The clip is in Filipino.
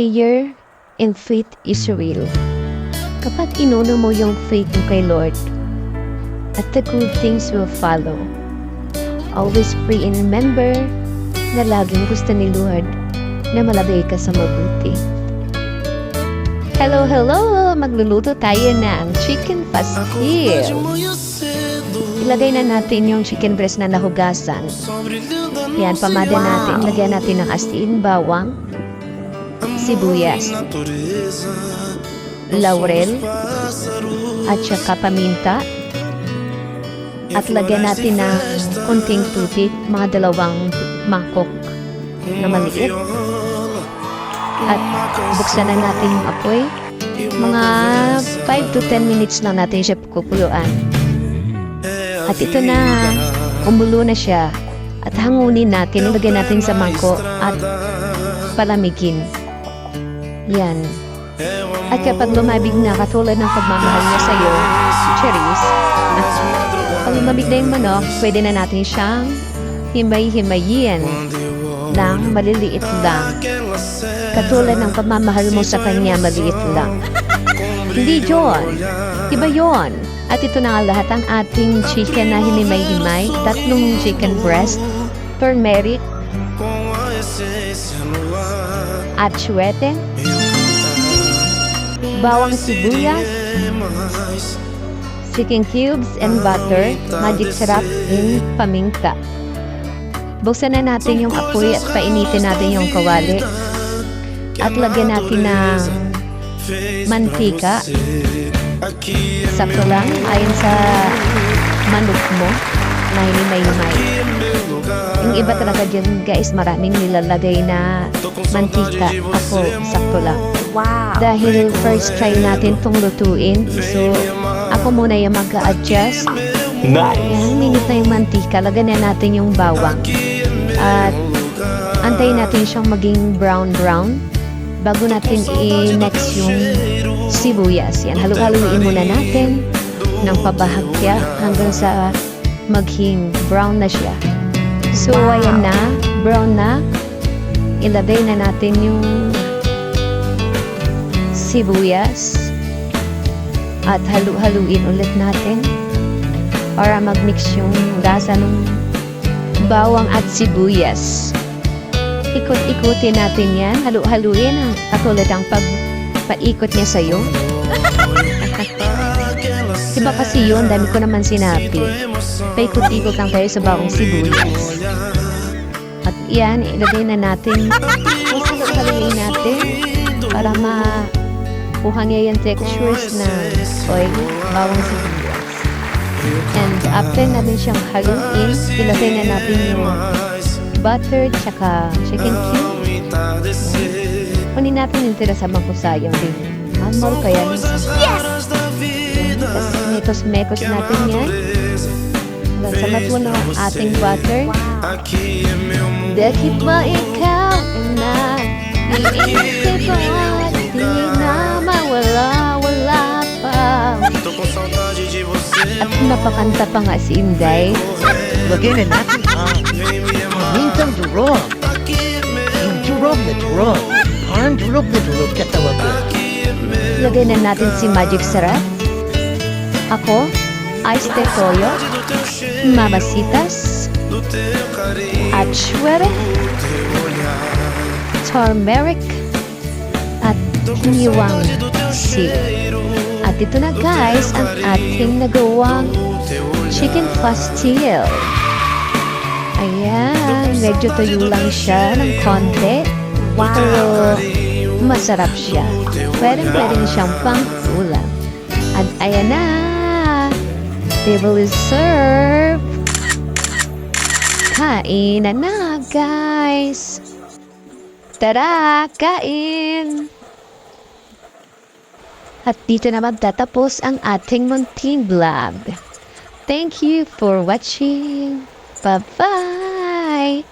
Prayer and faith is real. Kapag inuno mo yung faith mo kay Lord, at the good things will follow. Always pray and remember na laging gusto ni Lord na malagay ka sa mabuti. Hello, hello! Magluluto tayo ng chicken pastil. Ilagay na natin yung chicken breast na nahugasan. Yan, pamada natin. Lagyan natin ng asin, bawang, sibuyas, laurel, at saka paminta. At lagyan natin ng kunting tubig, mga 2 mangkok na maliit. At buksan na natin yung apoy. Mga 5 to 10 minutes lang natin siya kukuluan. At ito na, umulo na siya. At hangunin natin, ilagay natin sa mangkok at palamigin. Yan. At kapag lumabig na, katulad ng pagmamahal niya sa'yo, cherries, pag lumabig na yung manok, pwede na natin siyang himay-himayin ng maliliit lang. Katulad ng pagmamahal mo sa kanya, maliit lang. Hindi yun. Iba yun. At ito na nga lahat ang ating chicken na hinimay-himay, 3 chicken breast, turmeric, atsuete, bawang sibuyas, chicken cubes and butter, magic syrup, and paminta. Buksan na natin yung apoy at painitin natin yung kawali. At lagyan natin ng mantika. Sakto lang, ayon sa manok mo na hinimay-himay. Yung iba talaga dyan guys, maraming nilalagay na mantika. Ako, sakto lang. Wow! Dahil first try natin itong lutuin, so ako muna yung mag-a-adjust. Ayan, minute na yung mantika. Lagyan na natin yung bawang. At antayin natin siyang maging brown-brown bago natin i-next yung sibuyas. Yan, halu-haluin muna natin ng pabahagya hanggang sa maging brown na siya. So, ayan na, brown na. Ilagay na natin yung sibuyas at halu-haluin ulit natin para mag-mix yung lasa ng bawang at sibuyas. Ikot-ikutin natin yan, halu-haluin katulad ang pag-paikot niya sa'yo. Diba kasi yun, dami ko naman sinabi. Paikot-ikot lang tayo sa bawang sibuyas. At yan, ilagay na natin. Halu-haluin natin para makuha niya yung textures na bawang sibuyas. And after natin siyang haluin, ilagay na natin yung butter tsaka chicken cube. Kunin natin yung tira sa mangkusayang din. Mahal kaya nung Yes! tapos mekos-mekos natin yan. Hanggang sa matuwa ng ating butter. Dahil ba ikaw na iisip ko at di na mawala-wala pa. At napakanta pa nga si Inday. Lagyan na natin ang mintang durog. Yung durog na durog. Parang durog na durog katawagan. Lagay na natin si Magic Syrup. Ako, Ice de Toyo, Mamacitas, Atsuere, Turmeric, at Niwang Seal. At ito na guys, ang ating nagawang chicken pastil. Ayan, medyo tuyo lang siya ng konti. Pero masarap siya. Pwede siyang pang-ulam. At ayan na, table is served. Kain na guys. Tara, kain! At dito na magtatapos ang ating munting vlog. Thank you for watching. Bye-bye!